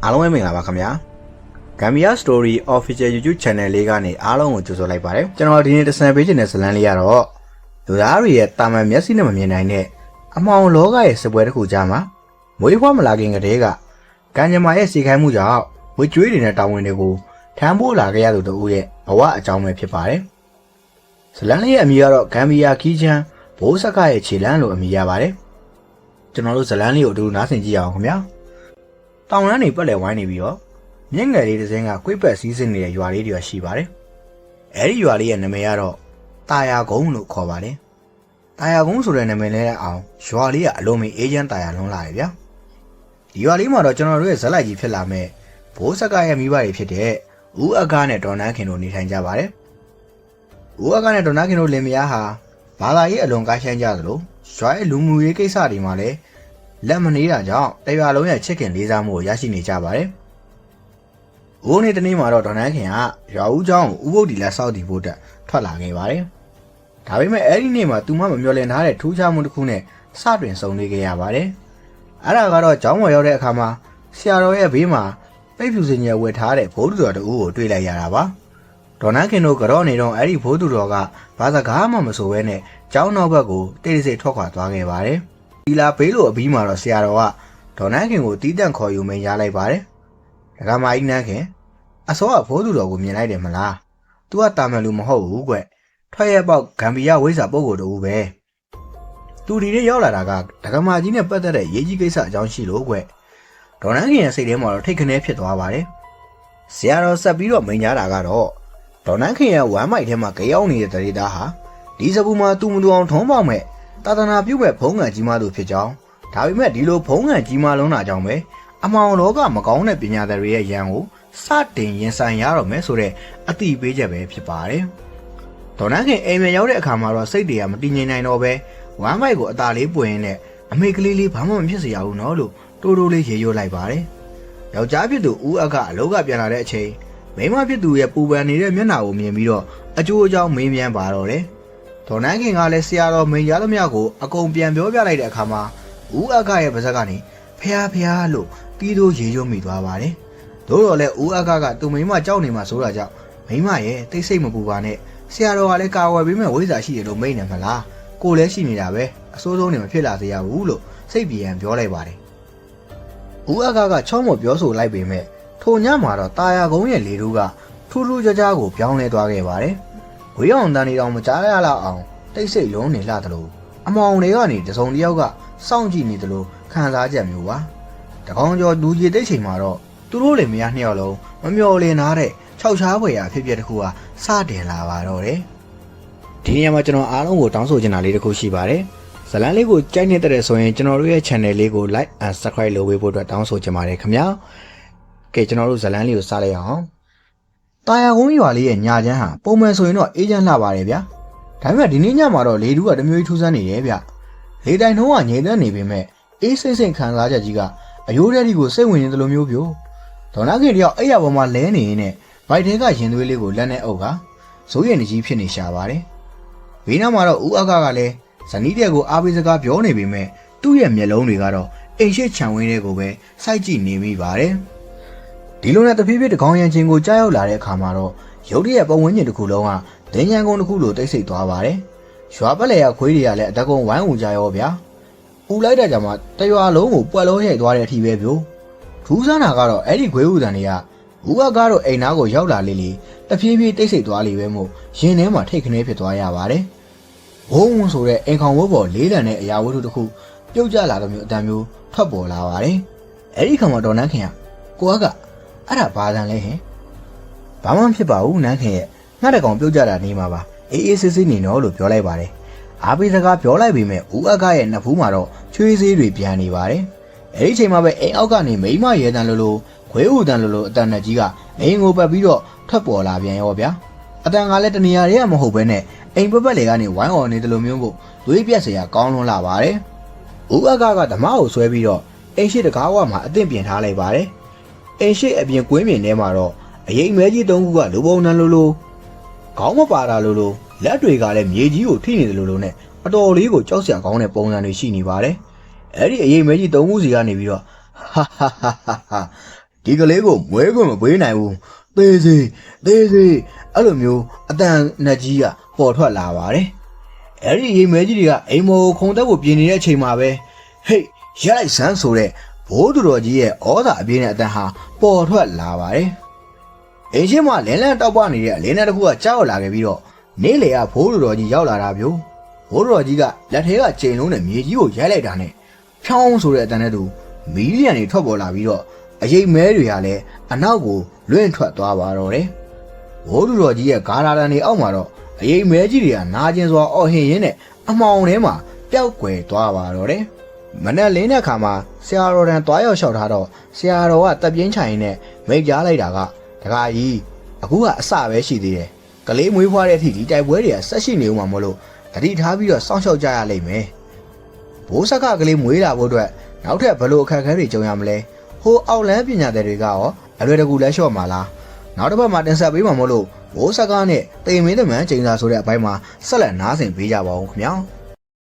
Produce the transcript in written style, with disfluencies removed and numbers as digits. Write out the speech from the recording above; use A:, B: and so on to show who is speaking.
A: အားလုံးပဲမင်္ဂလာပါခင်ဗျာ Gambia Story Official YouTube Channel လေးကနေအားလုံးကိုကြိုဆိုလိုက်ပါတယ်ကျွန်တော်ဒီနေ့တစ်ဆန်ပေးချင်တဲ့ဇာတ်လမ်းလေးကတော့လူသားတွေရဲ့တာမန်မျက်စိနဲ့မမြင်နိုင်တဲ့အမှောင်လောကရဲ့စပွဲတစ်ခုကြားမှာမွေးဖွားမလာခင်ကတည်းကကံကြမ္မာရဲ့စီခိုင်းမှုကြောင့်ဝေကျွေးနေတဲ့တာဝန်တွေကိုထမ်းဖို့လာခဲ့ရသူတို့ရဲ့ဘဝအကြောင်းပဲဖြစ်ပါတယ်ဇာတ်လမ်းလေးရဲ့အမည်ကတော့ Gambia ခီးချမ်းဘိုးဆက်ကရဲ့ခြေလမ်းလို့အမည်ရပါတယ်ကျွန်တော်တို့ဇာတ်လမ်းလေးကိုအတူနားဆင်ကြည့်အောင်ခင်ဗျာတောင်လန်းနေပတ်လည်ဝိုင်းနေပြီးတော့မြင့်ငယ်လေးတစ်စင်းကကွိပတ်စည်းစစ်နေတဲ့ရွာလေးတွေရှိပါတယ်။အဲဒီရွာလေးရဲ့နာမည်ကတော့တာယာကုန်းလို့ခေါ်ပါတယ်။တာယာကုန်းဆိုတဲ့နာမည်နဲ့အောင်ရွာလေးကအလုံးမင်းအေဂျင့်တာယာလုံးလာတယ်ဗျာ။ဒီရွာလေးမှာတော့ကျွန်တော်တို့ရဲ့ဇက်လိုက်ကြီးဖြစ်လာမဲ့ဘိုးဆက်ကရဲ့မိဘတွေဖြစ်တဲ့ဦးအကားနဲ့ဒေါ်နန်းခင်တို့နေထိုင်ကြပါတယ်။ဦးအကားနဲ့ဒေါ်နန်းခင်တို့လင်မယားဟာဘာသာရေးအလွန်ကားဆိုင်ကြသလိုရွာရဲ့လူမှုရေးကိစ္စတွေမှာလည်းလက်မနေတာကြောင့်တရွာလုံးရဲ့ချစ်ခင်လေးစားမှုကိုရရှိနေကြပါတယ်။ဦးနေ့တနေ့မှာတော့ဒေါ်နန်းခင်ကရွာဦးเจ้าကိုဥပုပ်တီလက်ဆောက်တည်ဖို့တက်ထွက်လာခဲ့ပါတယ်။ဒါပေမဲ့အဲ့ဒီနေ့မှာသူမမမျှော်လင့်ထားတဲ့ထူးခြားမှုတစ်ခုနဲ့စတင်ဆုံနေခဲ့ရပါတယ်။အဲ့ဒါကတော့เจ้าမရောက်တဲ့အခါမှာဆရာတော်ရဲ့ဘေးမှာပိတ်ဖြူစင်ကြီးဝယ်ထားတဲ့ဘိုးသူတော်တူကိုတွေ့လိုက်ရတာပါ။ဒေါ်နန်းခင်တို့ကြောနေတော့အဲ့ဒီဘိုးသူတော်ကဘာစကားမှမဆိုဘဲနဲ့เจ้าနောက်ဘက်ကိုတိတ်တိတ်ထွက်ခွာသွားခဲ့ပါတယ်။ဒီလာဘေးလိုအပြီးမှာတော့ဆရာတော်ကဒေါ်နန်းခင်ကိုတီးတန့်ခေါ်ယူမင်းရလိုက်ပါတယ်။ဒကာမကြီးနန်းခင်အစောကဘိုးသူတော်ကိုမြင်လိုက်တယ်မလား။ तू ကတာမန်လူမဟုတ်ဘူးကွ။ထွက်ရက်ပေါက်ဂမ်ဘီယာဝိဇ္ဇာပုံကိုတူပဲ။ तू ဒီနေ့ရောက်လာတာကဒကာမကြီးနဲ့ပတ်သက်တဲ့ရေးကြီးကိစ္စအကြောင်းရှိလို့ကွ။ဒေါ်နန်းခင်ရဲ့စိတ်ထဲမှာတော့ထိတ်ခနဲဖြစ်သွားပါတယ်။ဆရာတော်ဆက်ပြီးတော့မိန်ကြားတာကတော့ဒေါ်နန်းခင်ရဲ့ဝမ်းမိုက်ထဲမှာကြောက်နေတဲ့တရေသားဟာဒီစပူမှာသူ့မတူအောင်ထုံးပေါက်မဲ့တာသနာပြုမဲ့ဘုံငံကြီးမသူဖြစ်ကြောင်းဒါပေမဲ့ဒီလိုဘုံငံကြီးမလုံးတာကြောင့်ပဲအမောင်လောကမကောင်းတဲ့ပညာတွေရဲ့ရန်ကိုစတင်ရင်ဆိုင်ရတော့မယ်ဆိုတဲ့အတိပေးချက်ပဲဖြစ်ပါတယ်။ဒေါ်နန်းခင်အိမ်ပြန်ရောက်တဲ့အခါမှာတော့စိတ်တွေကမတည်ငြိမ်နိုင်တော့ပဲဝမ်းမိုက်ကိုအသာလေးပွင့်နဲ့အမေကလေးလေးဘာမှမဖြစ်စေရဘူးနော်လို့တိုးတိုးလေးရေရွတ်လိုက်ပါတယ်။ယောက်ျားဖြစ်သူဦးအကအလောကပြန်လာတဲ့အချိန်မိန်းမဖြစ်သူရဲ့ပူပန်နေတဲ့မျက်နှာကိုမြင်ပြီးတော့အကျိုးအကြောင်းမေးမြန်းပါတော့တယ်။ဒေါ်နန်းခင်ကလည်းဆရာတော်မိန်ရသမျှကိုအကုန်ပြန်ပြောပြလိုက်တဲ့အခါမှာဦးအကရဲ့ပါဇက်ကနေဖះဖះလို့တီးတို့ရေရွတ်မိသွားပါတယ်။သို့တော်လည်းဦးအကသူမိန်းမကြောက်နေမှဆိုတာကြောင့်မိန်းမရဲ့တိတ်ဆိတ်မပူပါနဲ့ဆရာတော်ကလည်းကာဝယ်ပေးမဲ့ဝိဇ္ဇာရှိတယ်လို့မိန့်နေမလား။ကိုလည်းရှိနေတာပဲအစိုးဆုံးနေမဖြစ်လာစေရဘူးလို့စိတ်ပြေဟန်ပြောလိုက်ပါတယ်။ဦးအကချောင်းမပြောဆိုလိုက်ပေမဲ့ထိုညမှာတော့တာယာကုန်းရဲ့လေတို့ကထူးထူးခြားခြားကိုပြောင်းလဲသွားခဲ့ပါတယ်။ဝေးအောင်တန်နေတော့မကြားရလောက်အောင်တိတ်ဆိတ်လုံးနေလှသလိုအမောင်တွေကနေတစုံတစ်ယောက်ကစောင့်ကြည့်နေသလိုခံစားချက်မျိုးပါ။တကောင်ကျော်လူကြီးတိတ်ချိန်မှာတော့သူတို့လည်းမရနှစ်ယောက်လုံးမမျော်လင့်ထားတဲ့ခြောက်ခြားဖွယ်ရာဖြစ်ဖြစ်တစ်ခုဟာစတင်လာပါတော့တယ်။ဒီနေရာမှာကျွန်တော်အားလုံးကိုတောင်းဆိုချင်တာလေးတစ်ခုရှိပါတယ်။ဇလန်းလေးကိုကြိုက်နေတဲ့ဆိုရင်ကျွန်တော်တို့ရဲ့ channel လေးကို like and subscribe လုပ်ပေးဖို့အတွက်တောင်းဆိုချင်ပါတယ်ခင်ဗျာ။ကဲကျွန်တော်တို့ဇလန်းလေးကိုစလိုက်အောင်။တာယာကုန်းရွာလေးရဲ့ညာချမ်းဟာပုံမှန်ဆိုရင်တော့အေးချမ်းလှပါတယ်ဗျာ။ဒါပေမဲ့ဒီနေ့ညမှာတော့လေတူးကတမျိုးကြီးထူးဆန်းနေတယ်ဗျ။လေတိုင်နှုံးကငြိမ်သက်နေပေမဲ့အေးစိမ့်စိမ့်ခံစားချက်ကြီးကအယိုးတဲ့ဒီကိုစိတ်ဝင်နေသလိုမျိုးပြို့ဒေါ်နာခင်တယောက်အဲ့ရပေါ်မှာလဲနေနေဗိုက်ထဲကရင်သွေးလေးကိုလက်နဲ့အုပ်ကဇိုးရည်နေကြီးဖြစ်နေရှာပါတယ်ဘေးနားမှာတော့ဦးအကကလည်းဇနီးတဲ့ကိုအားပေးစကားပြောနေပေမဲ့သူ့ရဲ့မျက်လုံးတွေကတော့အိမ်ရှိချံဝင်းတဲ့ကိုပဲစိုက်ကြည့်နေမိပါတယ်ဒီလိုနဲ့တဖြည်းဖြည်းတကောင်ရံချင်းကိုကြားရောက်လာတဲ့အခါမှာတော့ရုတ်တရက်ပုံဝန်းကျင်တစ်ခုလုံးကဒင်းညံကုန်းတစ်ခုလိုတိတ်ဆိတ်သွားပါတယ်ရွာပက်လေရခွေးတွေကလည်းအတကုံဝိုင်းဦးကြရောဗျာပူလိုက်တဲ့ကြမှာတရွာလုံးကိုပွက်လုံးရိုက်သွားတဲ့အထိပဲပြို့ထူးဆန်းတာကတော့အဲ့ဒီခွေးဦးတန်တွေကဦးအကားတို့အိမ်သားကိုရောက်လာလေလေတဖြည်းဖြည်းတိတ်ဆိတ်သွားလေပဲမို့ရင်ထဲမှာထိတ်ခနဲဖြစ်သွားရပါတယ်ဝုန်းဆိုတဲ့အိမ်ခေါင်ဝတ်ပေါ်လေးလံတဲ့အရာဝတ္ထုတစ်ခုပြုတ်ကျလာတဲ့မျိုးအတန်မျိုးထွက်ပေါ်လာပါတယ်အဲ့ဒီခါမှာဒေါ်နန်းခင်ကကိုကအဲ့ဒါဘာတန်လဲဟင်ဘာမှဖြစ်ပါဘူးနန်းခင်ရဲ့ငှက်တကောင်ပြုတ်ကျတာနေမှာပါအေးအေးဆေးဆေးနေတော့လို့ပြောလိုက်ပါတယ်အားပေးစကားပြောလိုက်ပေမဲ့ဦးအကရဲ့နှစ်ဖူးမှာတော့ချွေးစေးတွေပြန်နေပါတယ်အဲ့ဒီချိန်မှာပဲအိမ်အောက်ကနေမိမရဲတန်လိုခွေးဦးတန်လိုအတန်နဲ့ကြီးကအိမ်ကိုပတ်ပြီးတော့ထွက်ပေါ်လာပြန်ရောဗျာအတန်ကလည်းတနေရာရဲမဟုတ်ဘဲနဲ့အိမ်ပပတ်လေကနေဝိုင်းအော်နေတယ်လို့မျိုးကိုသွေးပြက်စရာကောင်းလွန်းလာပါတယ်ဦးအကဓမ္မကိုဆွဲပြီးတော့အိမ်ရှိတကားဝမှာအသင့်ပြင်ထားလိုက်ပါတယ်အိမ်ရှိအပြင်ကွင်းပြင်ထဲမှာတော့အရင်မဲကြီး၃ခုကလူပုံနှံလိုခေါင်းမပါတာလိုလက်တွေကလည်းမြေကြီးကိုထိနေတယ်လို့နဲ့အတော်လေးကိုကြောက်စရာကောင်းတဲ့ပုံစံတွေရှိနေပါတယ်အဲ့ဒီအရေးမဲကြီး၃ခုစီကနေပြီးတော့ဟာ ဒီကလေးကိုမွေးခွင့်မပေးနိုင်ဘူးသေးစီအဲ့လိုမျိုးအတန်နဲ့ကြီးကပေါ်ထွက်လာပါတယ်အဲ့ဒီရေမဲကြီးတွေကအိမ်မောခုံတက်ကိုပြင်နေတဲ့အချိန်မှာပဲဟေးရိုက်လိုက်စမ်းဆိုတဲ့ဘိုးသူတော်ကြီးရဲ့ဩဇာအပြင်းနဲ့အတန်ဟာပေါ်ထွက်လာပါတယ်အိမ်ရှိမှာလင်းလန်းတောက်ပနေတဲ့အလင်းနဲ့တစ်ခုကကြောက်လာခဲ့ပြီးတော့နေလေကဘိုးသူတော်ကြီးရောက်လာတာမျိုးဘိုးသူတော်ကြီးကလက်ထဲကချိန်လုံးနဲ့မြေကြီးကိုရိုက်လိုက်တာနဲ့ဖြောင်းဆိုတဲ့အတန်နဲ့သူမီးလျံတွေထွက်ပေါ်လာပြီးတော့အရိပ်မဲတွေကလည်းအနောက်ကိုလွင့်ထွက်သွားပါတော့တယ်ဘိုးသူတော်ကြီးရဲ့ဂါရာတန်တွေအောက်မှာတော့အရိပ်မဲကြီးတွေကနာကျင်စွာအော်ဟင်ရင်းနဲ့အမှောင်ထဲမှာပျောက်ကွယ်သွားပါတော့တယ်မနက်လင်းတဲ့အခါမှာဆရာတော်တန်တွားရောက်လျှောက်ထားတော့ဆရာတော်ကတပ်ပြင်းချိုင်နဲ့မိတ်ကြားလိုက်တာကတခါကြီးအခုကအစပဲရှိသေးတယ်ကလေးမွေးဖွားတဲ့အထိဒီတိုက်ပွဲတွေကဆက်ရှိနေဦးမှာမလို့တတိထားပြီးတော့စောင့်ရှောက်ကြရလိမ့်မယ်ဘိုးဆက်ကကလေးမွေးလာဖို့အတွက်နောက်ထပ်ဘလို့အခက်အခဲတွေကြုံရမလဲဟိုအောက်လန်းပညာသည်တွေကရောအလွယ်တကူလဲလျှော့မှာလားနောက်တစ်ပတ်မှာတင်ဆက်ပေးမှာမလို့ဘိုးဆက်ကနဲ့တိမ်မင်းသမန်ကျင်းစာဆိုတဲ့အပိုင်းမှာဆက်လက်နားဆင်ပေးကြပါဦးခင်ဗျာ